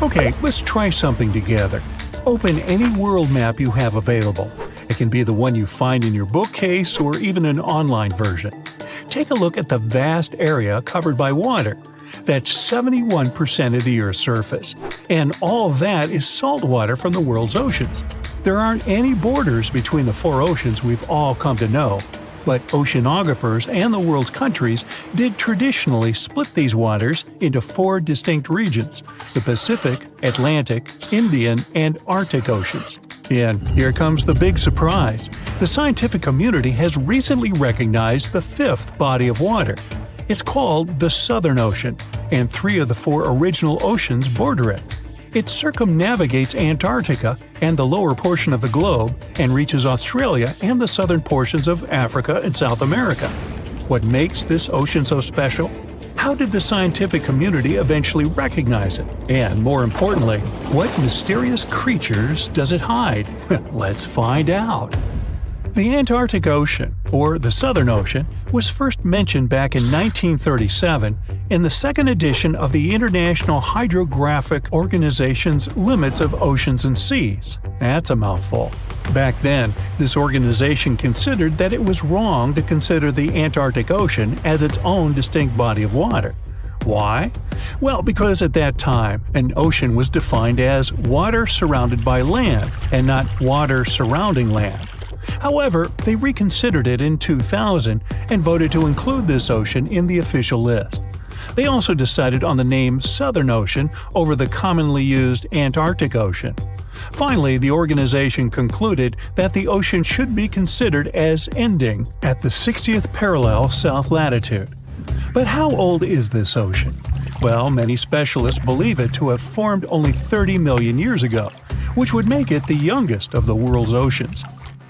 Okay, let's try something together. Open any world map you have available. It can be the one you find in your bookcase or even an online version. Take a look at the vast area covered by water. That's 71% of the Earth's surface. And all of that is salt water from the world's oceans. There aren't any borders between the four oceans we've all come to know. But oceanographers and the world's countries did traditionally split these waters into four distinct regions: the Pacific, Atlantic, Indian, and Arctic Oceans. And here comes the big surprise. The scientific community has recently recognized the fifth body of water. It's called the Southern Ocean, and three of the four original oceans border it. It circumnavigates Antarctica and the lower portion of the globe and reaches Australia and the southern portions of Africa and South America. What makes this ocean so special? How did the scientific community eventually recognize it? And more importantly, what mysterious creatures does it hide? Let's find out. The Antarctic Ocean, or the Southern Ocean, was first mentioned back in 1937 in the second edition of the International Hydrographic Organization's Limits of Oceans and Seas. That's a mouthful. Back then, this organization considered that it was wrong to consider the Antarctic Ocean as its own distinct body of water. Why? Well, because at that time, an ocean was defined as water surrounded by land, and not water surrounding land. However, they reconsidered it in 2000 and voted to include this ocean in the official list. They also decided on the name Southern Ocean over the commonly used Antarctic Ocean. Finally, the organization concluded that the ocean should be considered as ending at the 60th parallel south latitude. But how old is this ocean? Well, many specialists believe it to have formed only 30 million years ago, which would make it the youngest of the world's oceans.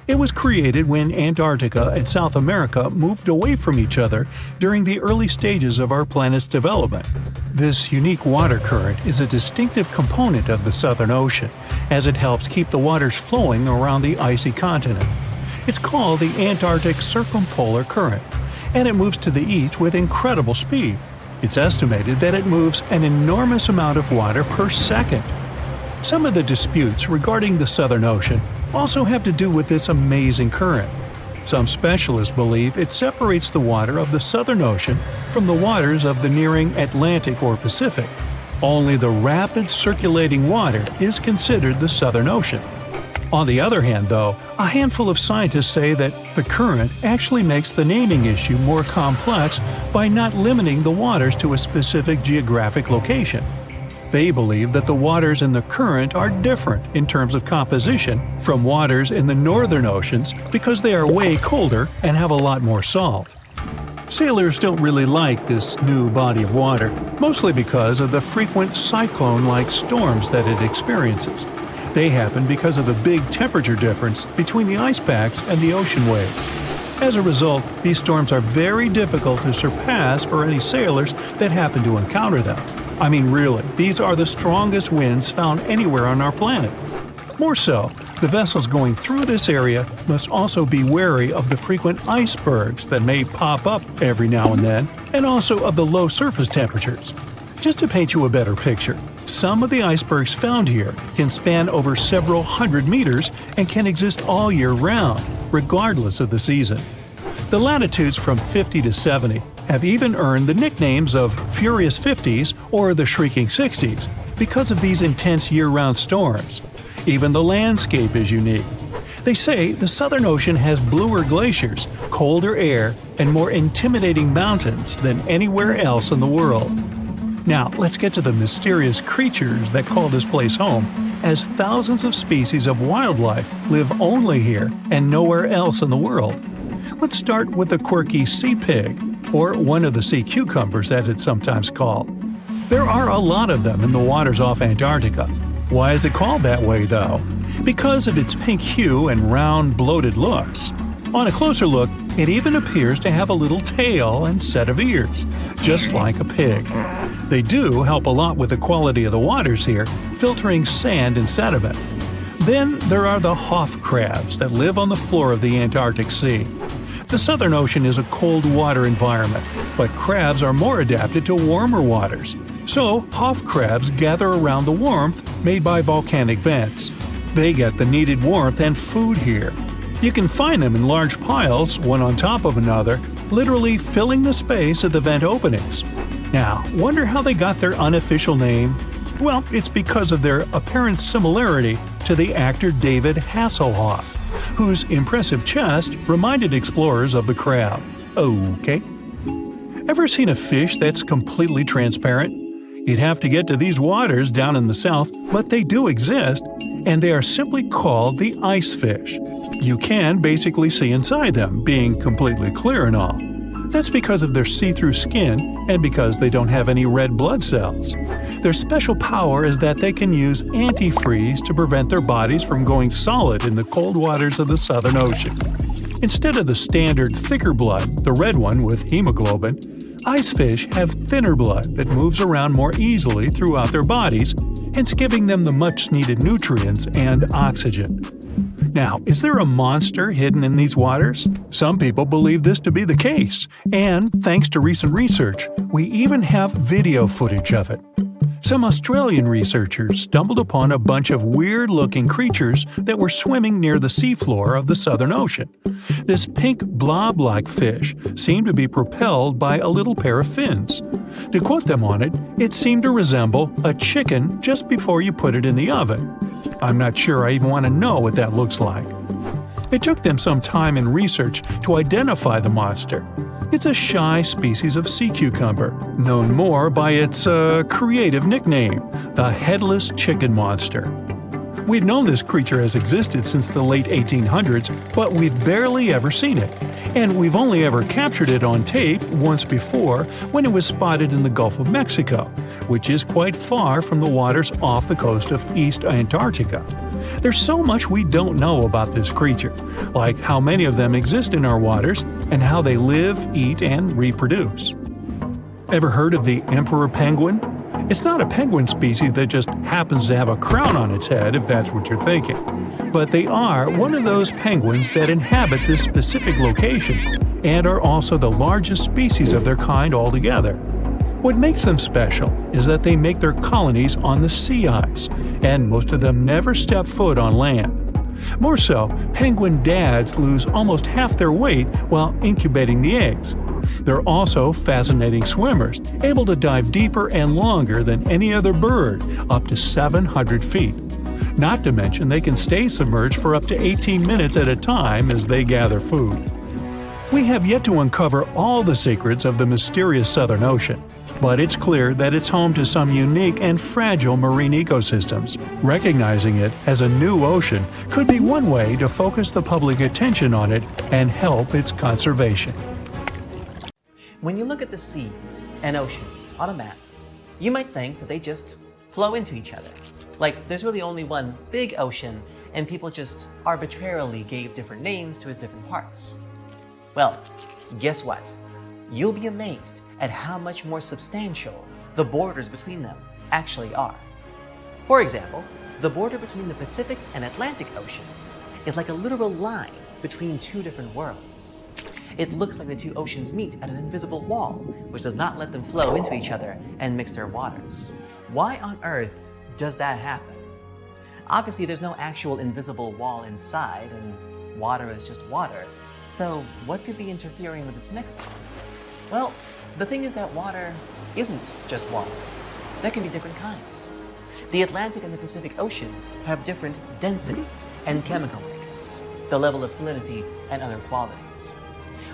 It was created when Antarctica and South America moved away from each other during the early stages of our planet's development. This unique water current is a distinctive component of the Southern Ocean, as it helps keep the waters flowing around the icy continent. It's called the Antarctic Circumpolar Current, and it moves to the east with incredible speed. It's estimated that it moves an enormous amount of water per second. Some of the disputes regarding the Southern Ocean also have to do with this amazing current. Some specialists believe it separates the water of the Southern Ocean from the waters of the nearing Atlantic or Pacific. Only the rapid circulating water is considered the Southern Ocean. On the other hand, though, a handful of scientists say that the current actually makes the naming issue more complex by not limiting the waters to a specific geographic location. They believe that the waters in the current are different in terms of composition from waters in the northern oceans because they are way colder and have a lot more salt. Sailors don't really like this new body of water, mostly because of the frequent cyclone-like storms that it experiences. They happen because of the big temperature difference between the ice packs and the ocean waves. As a result, these storms are very difficult to surpass for any sailors that happen to encounter them. I mean, really, these are the strongest winds found anywhere on our planet. More so, the vessels going through this area must also be wary of the frequent icebergs that may pop up every now and then, and also of the low surface temperatures. Just to paint you a better picture, some of the icebergs found here can span over several hundred meters and can exist all year round, regardless of the season. The latitudes from 50 to 70 have even earned the nicknames of Furious 50s or the Shrieking 60s because of these intense year-round storms. Even the landscape is unique. They say the Southern Ocean has bluer glaciers, colder air, and more intimidating mountains than anywhere else in the world. Now, let's get to the mysterious creatures that call this place home, as thousands of species of wildlife live only here and nowhere else in the world. Let's start with the quirky sea pig, or one of the sea cucumbers as it's sometimes called. There are a lot of them in the waters off Antarctica. Why is it called that way, though? Because of its pink hue and round, bloated looks. On a closer look, it even appears to have a little tail and set of ears, just like a pig. They do help a lot with the quality of the waters here, filtering sand and sediment. Then there are the Hoff crabs that live on the floor of the Antarctic Sea. The Southern Ocean is a cold water environment, but crabs are more adapted to warmer waters. So, Hoff crabs gather around the warmth made by volcanic vents. They get the needed warmth and food here. You can find them in large piles, one on top of another, literally filling the space at the vent openings. Now, wonder how they got their unofficial name? Well, it's because of their apparent similarity to the actor David Hasselhoff, whose impressive chest reminded explorers of the crab. Okay. Ever seen a fish that's completely transparent? You'd have to get to these waters down in the south, but they do exist, and they are simply called the ice fish. You can basically see inside them, being completely clear and all. That's because of their see-through skin and because they don't have any red blood cells. Their special power is that they can use antifreeze to prevent their bodies from going solid in the cold waters of the Southern Ocean. Instead of the standard thicker blood, the red one with hemoglobin, ice fish have thinner blood that moves around more easily throughout their bodies, hence giving them the much-needed nutrients and oxygen. Now, is there a monster hidden in these waters? Some people believe this to be the case, and thanks to recent research, we even have video footage of it. Some Australian researchers stumbled upon a bunch of weird-looking creatures that were swimming near the seafloor of the Southern Ocean. This pink blob-like fish seemed to be propelled by a little pair of fins. To quote them on it, it seemed to resemble a chicken just before you put it in the oven. I'm not sure I even want to know what that looks like. It took them some time and research to identify the monster. It's a shy species of sea cucumber, known more by its creative nickname, the headless chicken monster. We've known this creature has existed since the late 1800s, but we've barely ever seen it. And we've only ever captured it on tape once before when it was spotted in the Gulf of Mexico, which is quite far from the waters off the coast of East Antarctica. There's so much we don't know about this creature, like how many of them exist in our waters and how they live, eat, and reproduce. Ever heard of the emperor penguin? It's not a penguin species that just happens to have a crown on its head, if that's what you're thinking. But they are one of those penguins that inhabit this specific location and are also the largest species of their kind altogether. What makes them special is that they make their colonies on the sea ice, and most of them never step foot on land. More so, penguin dads lose almost half their weight while incubating the eggs. They're also fascinating swimmers, able to dive deeper and longer than any other bird, up to 700 feet. Not to mention they can stay submerged for up to 18 minutes at a time as they gather food. We have yet to uncover all the secrets of the mysterious Southern Ocean, but it's clear that it's home to some unique and fragile marine ecosystems. Recognizing it as a new ocean could be one way to focus the public attention on it and help its conservation. When you look at the seas and oceans on a map, you might think that they just flow into each other. Like there's really only one big ocean and people just arbitrarily gave different names to its different parts. Well, guess what? You'll be amazed at how much more substantial the borders between them actually are. For example, the border between the Pacific and Atlantic Oceans is like a literal line between two different worlds. It looks like the two oceans meet at an invisible wall, which does not let them flow into each other and mix their waters. Why on earth does that happen? Obviously, there's no actual invisible wall inside, and water is just water. So what could be interfering with its mixing? Well, the thing is that water isn't just water. There can be different kinds. The Atlantic and the Pacific Oceans have different densities and chemical makeups, the level of salinity, and other qualities.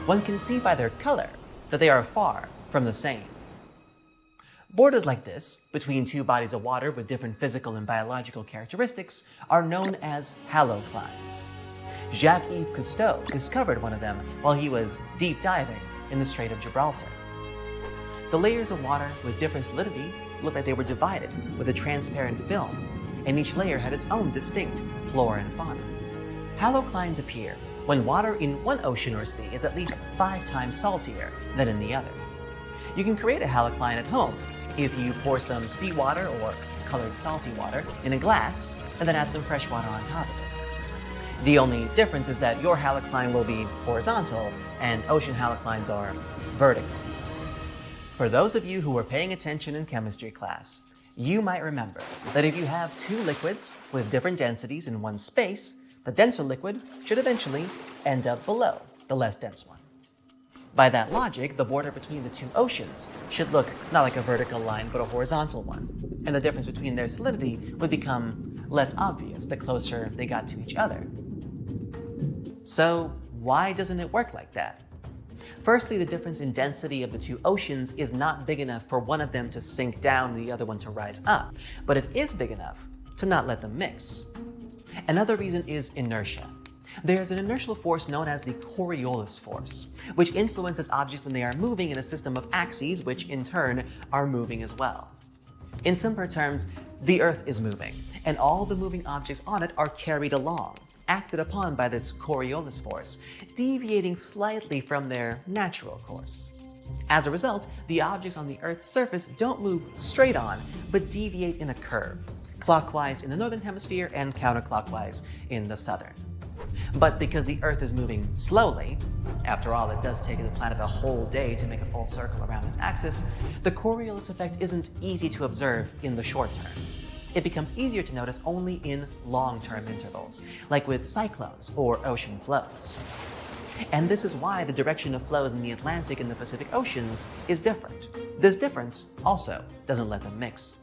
One can see by their color that they are far from the same. Borders like this, between two bodies of water with different physical and biological characteristics, are known as haloclines. Jacques-Yves Cousteau discovered one of them while he was deep diving in the Strait of Gibraltar. The layers of water with different salinity looked like they were divided with a transparent film, and each layer had its own distinct flora and fauna. Haloclines appear when water in one ocean or sea is at least 5 times saltier than in the other. You can create a halocline at home if you pour some seawater or colored salty water in a glass and then add some fresh water on top of it. The only difference is that your halocline will be horizontal and ocean haloclines are vertical. For those of you who were paying attention in chemistry class, you might remember that if you have two liquids with different densities in one space, the denser liquid should eventually end up below the less dense one. By that logic, the border between the two oceans should look not like a vertical line but a horizontal one, and the difference between their solidity would become less obvious the closer they got to each other. So why doesn't it work like that? Firstly, the difference in density of the two oceans is not big enough for one of them to sink down and the other one to rise up, but it is big enough to not let them mix. Another reason is inertia. There's an inertial force known as the Coriolis force, which influences objects when they are moving in a system of axes, which in turn are moving as well. In simpler terms, the Earth is moving, and all the moving objects on it are carried along, acted upon by this Coriolis force, deviating slightly from their natural course. As a result, the objects on the Earth's surface don't move straight on, but deviate in a curve, clockwise in the northern hemisphere and counterclockwise in the southern. But because the Earth is moving slowly, after all, it does take the planet a whole day to make a full circle around its axis, the Coriolis effect isn't easy to observe in the short term. It becomes easier to notice only in long-term intervals, like with cyclones or ocean flows. And this is why the direction of flows in the Atlantic and the Pacific Oceans is different. This difference also doesn't let them mix.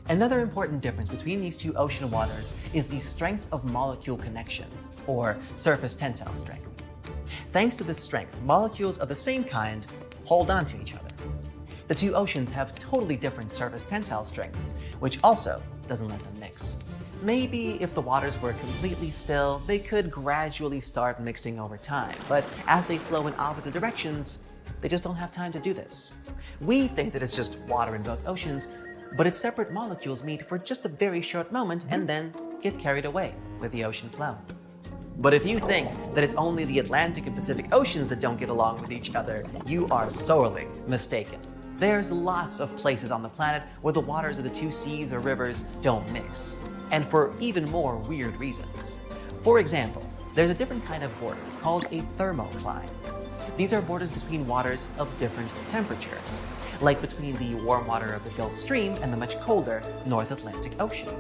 Another important difference between these two ocean waters is the strength of molecule connection, or surface tensile strength. Thanks to this strength, molecules of the same kind hold on to each other. The two oceans have totally different surface tensile strengths, which also doesn't let them mix. Maybe if the waters were completely still, they could gradually start mixing over time, but as they flow in opposite directions, they just don't have time to do this. We think that it's just water in both oceans, but its separate molecules meet for just a very short moment and then get carried away with the ocean flow. But if you think that it's only the Atlantic and Pacific Oceans that don't get along with each other, you are sorely mistaken. There's lots of places on the planet where the waters of the two seas or rivers don't mix, and for even more weird reasons. For example, there's a different kind of border called a thermocline. These are borders between waters of different temperatures, like between the warm water of the Gulf Stream and the much colder North Atlantic Ocean.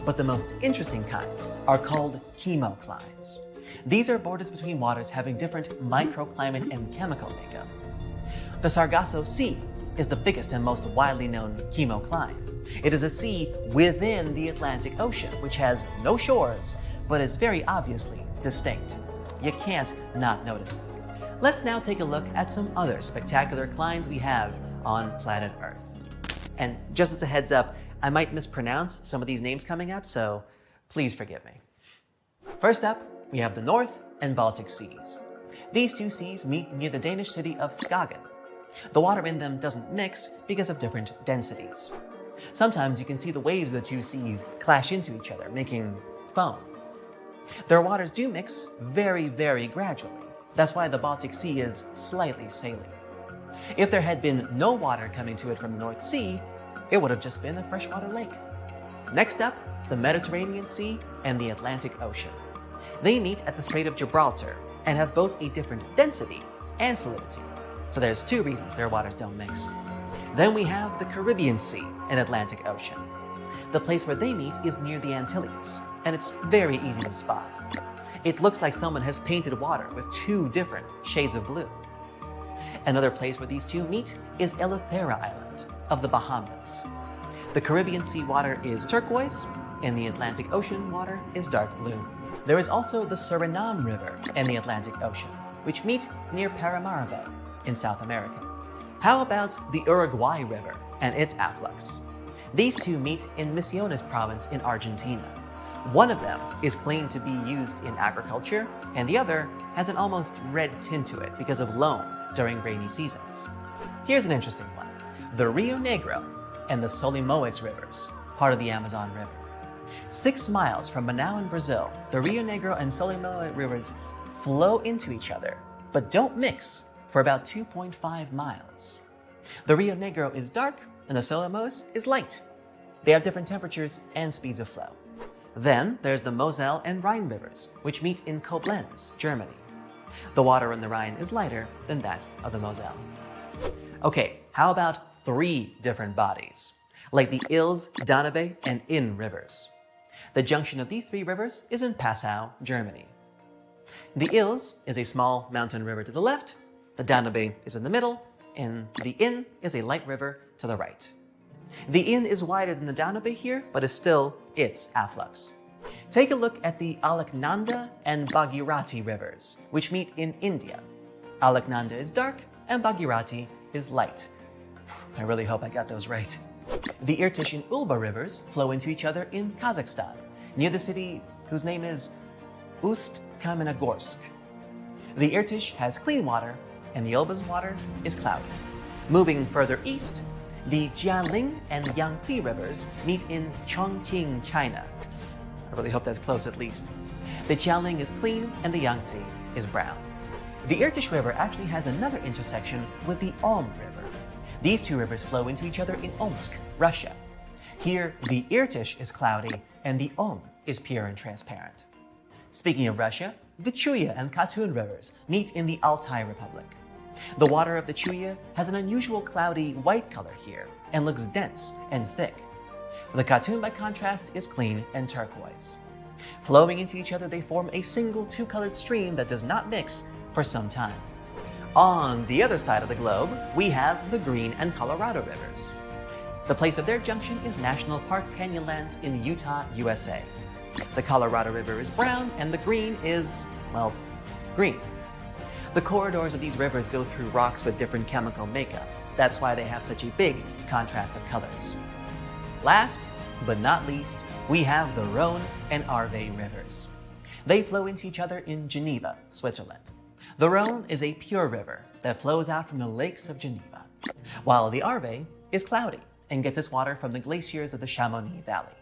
But the most interesting kinds are called chemoclines. These are borders between waters having different microclimate and chemical makeup. The Sargasso Sea is the biggest and most widely known chemocline. It is a sea within the Atlantic Ocean, which has no shores, but is very obviously distinct. You can't not notice it. Let's now take a look at some other spectacular clines we have on planet Earth. And just as a heads up, I might mispronounce some of these names coming up, so please forgive me. First up, we have the North and Baltic Seas. These two seas meet near the Danish city of Skagen. The water in them doesn't mix because of different densities. Sometimes you can see the waves of the two seas clash into each other, making foam. Their waters do mix very, very gradually. That's why the Baltic Sea is slightly saline. If there had been no water coming to it from the North Sea, it would have just been a freshwater lake. Next up, the Mediterranean Sea and the Atlantic Ocean. They meet at the Strait of Gibraltar and have both a different density and salinity. So there's two reasons their waters don't mix. Then we have the Caribbean Sea and Atlantic Ocean. The place where they meet is near the Antilles, and it's very easy to spot. It looks like someone has painted water with two different shades of blue. Another place where these two meet is Eleuthera Island of the Bahamas. The Caribbean Sea water is turquoise, and the Atlantic Ocean water is dark blue. There is also the Suriname River and the Atlantic Ocean, which meet near Paramaribo in South America. How about the Uruguay River and its afflux? These two meet in Misiones province in Argentina. One of them is claimed to be used in agriculture, and the other has an almost red tint to it because of loam during rainy seasons. Here's an interesting one. The Rio Negro and the Solimões rivers, part of the Amazon River. 6 miles from Manaus in Brazil, the Rio Negro and Solimões rivers flow into each other, but don't mix for about 2.5 miles. The Rio Negro is dark and the Solimões is light. They have different temperatures and speeds of flow. Then there's the Moselle and Rhine rivers, which meet in Koblenz, Germany. The water in the Rhine is lighter than that of the Moselle. Okay, How about 3 different bodies, like the Ilz, Danube, and Inn rivers? The junction of these 3 rivers is in Passau, Germany. The Ilz is a small mountain river to the left, the Danube is in the middle, and the Inn is a light river to the right. The Inn is wider than the Danube here, but is still its afflux. Take a look at the Alaknanda and Bhagirathi rivers, which meet in India. Alaknanda is dark and Bhagirathi is light. I really hope I got those right. The Irtysh and Ulba rivers flow into each other in Kazakhstan, near the city whose name is Ust-Kamenogorsk. The Irtysh has clean water, and the Ulba's water is cloudy. Moving further east, the Jialing and Yangtze rivers meet in Chongqing, China. I really hope that's close at least. The Jialing is clean and the Yangtze is brown. The Irtysh River actually has another intersection with the Om River. These 2 rivers flow into each other in Omsk, Russia. Here, the Irtysh is cloudy and the Om is pure and transparent. Speaking of Russia, the Chuya and Katun rivers meet in the Altai Republic. The water of the Chuya has an unusual cloudy white color here and looks dense and thick. The Katun, by contrast, is clean and turquoise. Flowing into each other, they form a single 2-colored stream that does not mix for some time. On the other side of the globe, we have the Green and Colorado rivers. The place of their junction is National Park Canyonlands in Utah, USA. The Colorado River is brown and the Green is, well, green. The corridors of these rivers go through rocks with different chemical makeup. That's why they have such a big contrast of colors. Last but not least, we have the Rhone and Arve rivers. They flow into each other in Geneva, Switzerland. The Rhone is a pure river that flows out from the lakes of Geneva, while the Arve is cloudy and gets its water from the glaciers of the Chamonix Valley.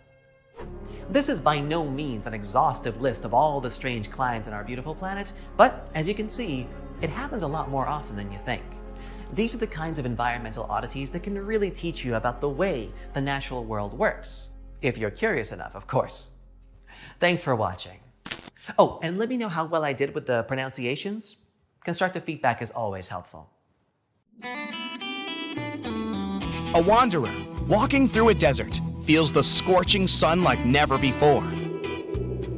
This is by no means an exhaustive list of all the strange climes in our beautiful planet, but as you can see, it happens a lot more often than you think. These are the kinds of environmental oddities that can really teach you about the way the natural world works. If you're curious enough, of course. Thanks for watching. Oh, and let me know how well I did with the pronunciations. Constructive feedback is always helpful. A wanderer walking through a desert feels the scorching sun like never before.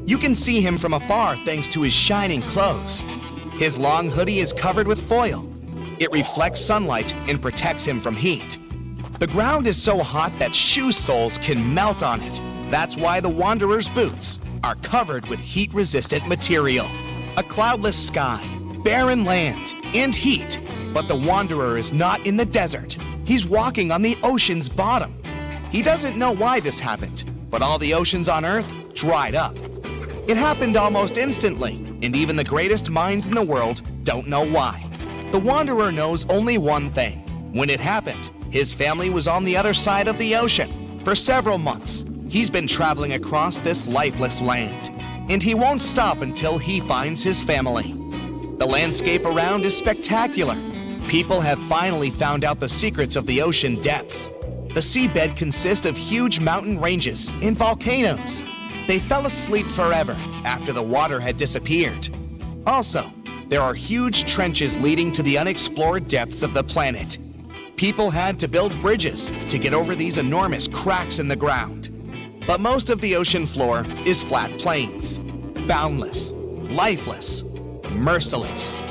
You can see him from afar thanks to his shining clothes. His long hoodie is covered with foil. It reflects sunlight and protects him from heat. The ground is so hot that shoe soles can melt on it. That's why the wanderer's boots are covered with heat-resistant material. A cloudless sky, barren land, and heat. But the wanderer is not in the desert. He's walking on the ocean's bottom. He doesn't know why this happened, but all the oceans on Earth dried up. It happened almost instantly, and even the greatest minds in the world don't know why. The wanderer knows only one thing. When it happened, his family was on the other side of the ocean. For several months, he's been traveling across this lifeless land, and he won't stop until he finds his family. The landscape around is spectacular. People have finally found out the secrets of the ocean depths. The seabed consists of huge mountain ranges and volcanoes. They fell asleep forever after the water had disappeared. Also, there are huge trenches leading to the unexplored depths of the planet. People had to build bridges to get over these enormous cracks in the ground. But most of the ocean floor is flat plains, boundless, lifeless, merciless.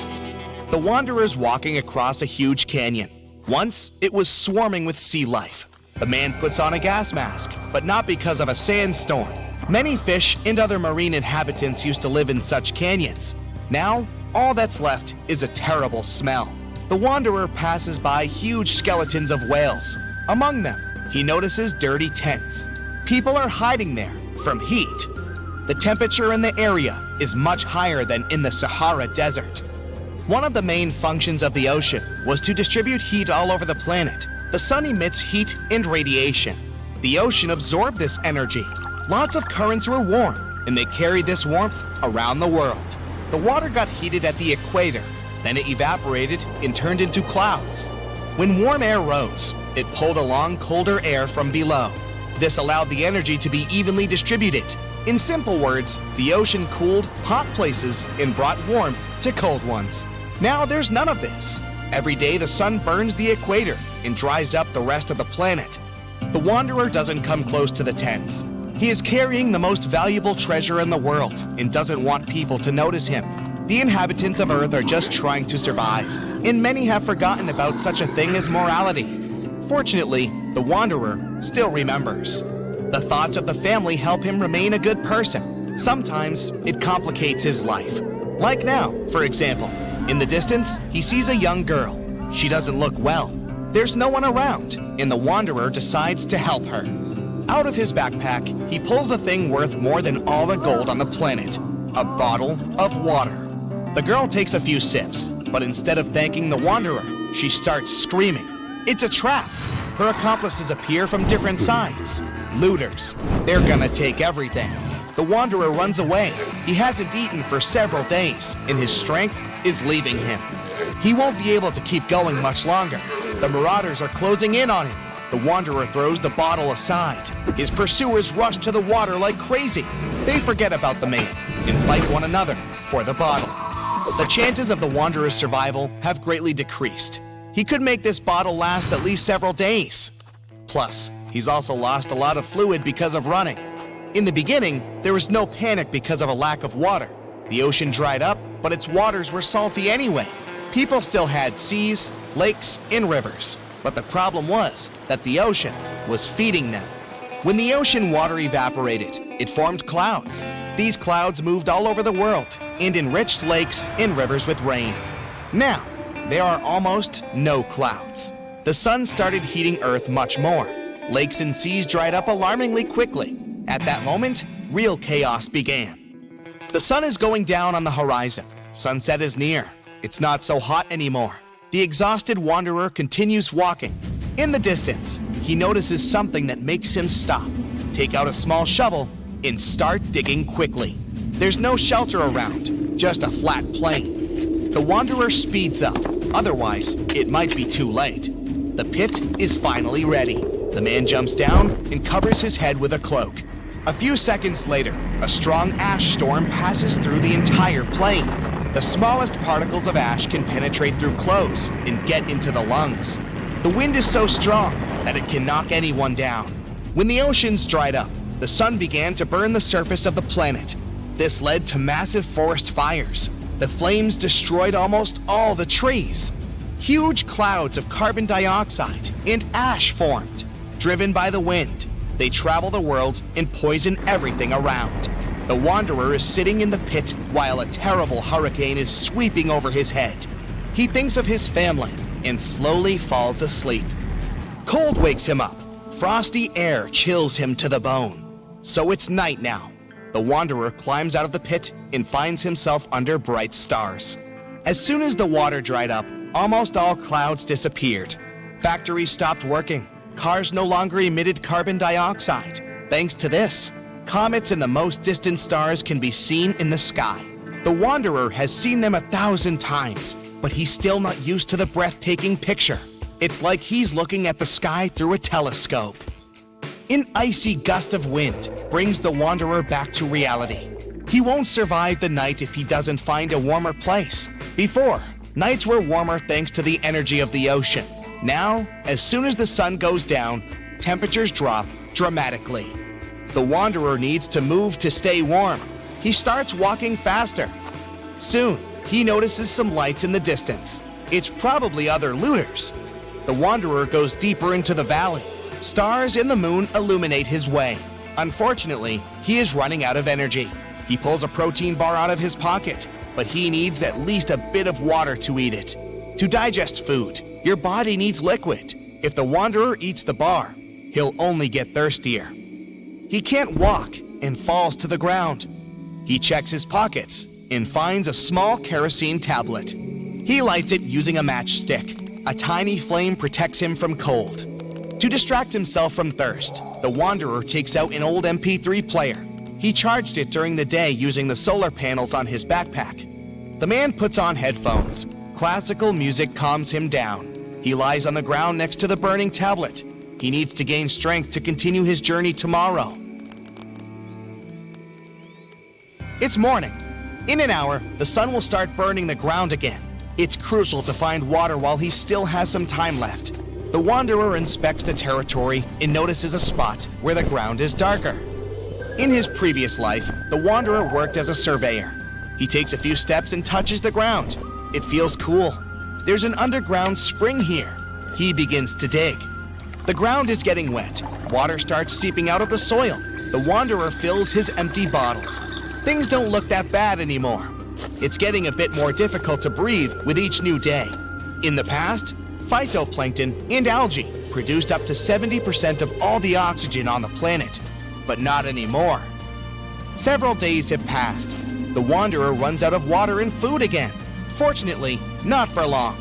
The wanderer's walking across a huge canyon. Once, it was swarming with sea life. The man puts on a gas mask, but not because of a sandstorm. Many fish and other marine inhabitants used to live in such canyons. Now, all that's left is a terrible smell. The wanderer passes by huge skeletons of whales. Among them, he notices dirty tents. People are hiding there from heat. The temperature in the area is much higher than in the Sahara Desert. One of the main functions of the ocean was to distribute heat all over the planet. The sun emits heat and radiation. The ocean absorbed this energy. Lots of currents were warm, and they carried this warmth around the world. The water got heated at the equator, then it evaporated and turned into clouds. When warm air rose, it pulled along colder air from below. This allowed the energy to be evenly distributed. In simple words, the ocean cooled hot places and brought warmth to cold ones. Now there's none of this. Every day, the sun burns the equator and dries up the rest of the planet. The wanderer doesn't come close to the tents. He is carrying the most valuable treasure in the world and doesn't want people to notice him. The inhabitants of Earth are just trying to survive, and many have forgotten about such a thing as morality. Fortunately, the wanderer still remembers. The thoughts of the family help him remain a good person. Sometimes it complicates his life. Like now, for example. In the distance, he sees a young girl. She doesn't look well. There's no one around, and the wanderer decides to help her. Out of his backpack, he pulls a thing worth more than all the gold on the planet: a bottle of water. The girl takes a few sips, but instead of thanking the wanderer, she starts screaming. It's a trap. Her accomplices appear from different sides. Looters. They're gonna take everything. The wanderer runs away. He hasn't eaten for several days, and his strength is leaving him. He won't be able to keep going much longer. The marauders are closing in on him. The wanderer throws the bottle aside. His pursuers rush to the water like crazy. They forget about the man and fight one another for the bottle. The chances of the wanderer's survival have greatly decreased. He could make this bottle last at least several days. Plus, he's also lost a lot of fluid because of running. In the beginning, there was no panic because of a lack of water. The ocean dried up, but its waters were salty anyway. People still had seas, lakes, and rivers. But the problem was that the ocean was feeding them. When the ocean water evaporated, it formed clouds. These clouds moved all over the world and enriched lakes and rivers with rain. Now, there are almost no clouds. The sun started heating Earth much more. Lakes and seas dried up alarmingly quickly. At that moment, real chaos began. The sun is going down on the horizon. Sunset is near. It's not so hot anymore. The exhausted wanderer continues walking. In the distance, he notices something that makes him stop, take out a small shovel, and start digging quickly. There's no shelter around, just a flat plain. The wanderer speeds up, otherwise it might be too late. The pit is finally ready. The man jumps down and covers his head with a cloak. A few seconds later, a strong ash storm passes through the entire plain. The smallest particles of ash can penetrate through clothes and get into the lungs. The wind is so strong that it can knock anyone down. When the oceans dried up, the sun began to burn the surface of the planet. This led to massive forest fires. The flames destroyed almost all the trees. Huge clouds of carbon dioxide and ash formed. Driven by the wind, they travel the world and poison everything around. The wanderer is sitting in the pit while a terrible hurricane is sweeping over his head. He thinks of his family and slowly falls asleep. Cold wakes him up. Frosty air chills him to the bone. So it's night now. The wanderer climbs out of the pit and finds himself under bright stars. As soon as the water dried up, almost all clouds disappeared. Factories stopped working. Cars no longer emitted carbon dioxide. Thanks to this, comets and the most distant stars can be seen in the sky. The wanderer has seen them 1,000 times, but he's still not used to the breathtaking picture. It's like he's looking at the sky through a telescope. An icy gust of wind brings the wanderer back to reality. He won't survive the night if he doesn't find a warmer place. Before, nights were warmer thanks to the energy of the ocean. Now, as soon as the sun goes down, temperatures drop dramatically. The wanderer needs to move to stay warm. He starts walking faster. Soon, he notices some lights in the distance. It's probably other looters. The wanderer goes deeper into the valley. Stars and the moon illuminate his way. Unfortunately, he is running out of energy. He pulls a protein bar out of his pocket, but he needs at least a bit of water to eat it. To digest food, your body needs liquid. If the wanderer eats the bar, he'll only get thirstier. He can't walk and falls to the ground. He checks his pockets and finds a small kerosene tablet. He lights it using a matchstick. A tiny flame protects him from cold. To distract himself from thirst, the wanderer takes out an old MP3 player. He charged it during the day using the solar panels on his backpack. The man puts on headphones. Classical music calms him down. He lies on the ground next to the burning tablet. He needs to gain strength to continue his journey tomorrow. It's morning. In an hour, the sun will start burning the ground again. It's crucial to find water while he still has some time left. The wanderer inspects the territory and notices a spot where the ground is darker. In his previous life, the wanderer worked as a surveyor. He takes a few steps and touches the ground. It feels cool. There's an underground spring here. He begins to dig. The ground is getting wet. Water starts seeping out of the soil. The wanderer fills his empty bottles. Things don't look that bad anymore. It's getting a bit more difficult to breathe with each new day. In the past, phytoplankton and algae produced up to 70% of all the oxygen on the planet, but not anymore. Several days have passed. The wanderer runs out of water and food again. Fortunately, not for long.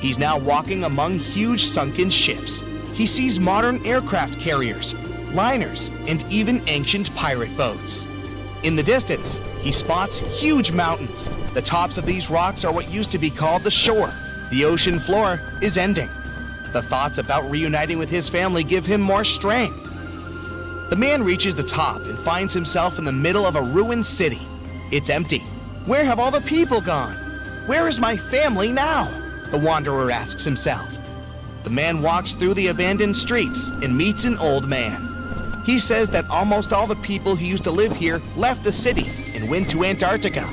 He's now walking among huge sunken ships. He sees modern aircraft carriers, liners, and even ancient pirate boats. In the distance, he spots huge mountains. The tops of these rocks are what used to be called the shore. The ocean floor is ending. The thoughts about reuniting with his family give him more strength. The man reaches the top and finds himself in the middle of a ruined city. It's empty. Where have all the people gone? Where is my family now? The wanderer asks himself. The man walks through the abandoned streets and meets an old man. He says that almost all the people who used to live here left the city and went to Antarctica.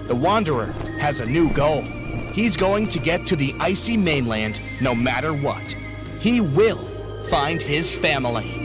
The wanderer has a new goal. He's going to get to the icy mainland no matter what. He will find his family.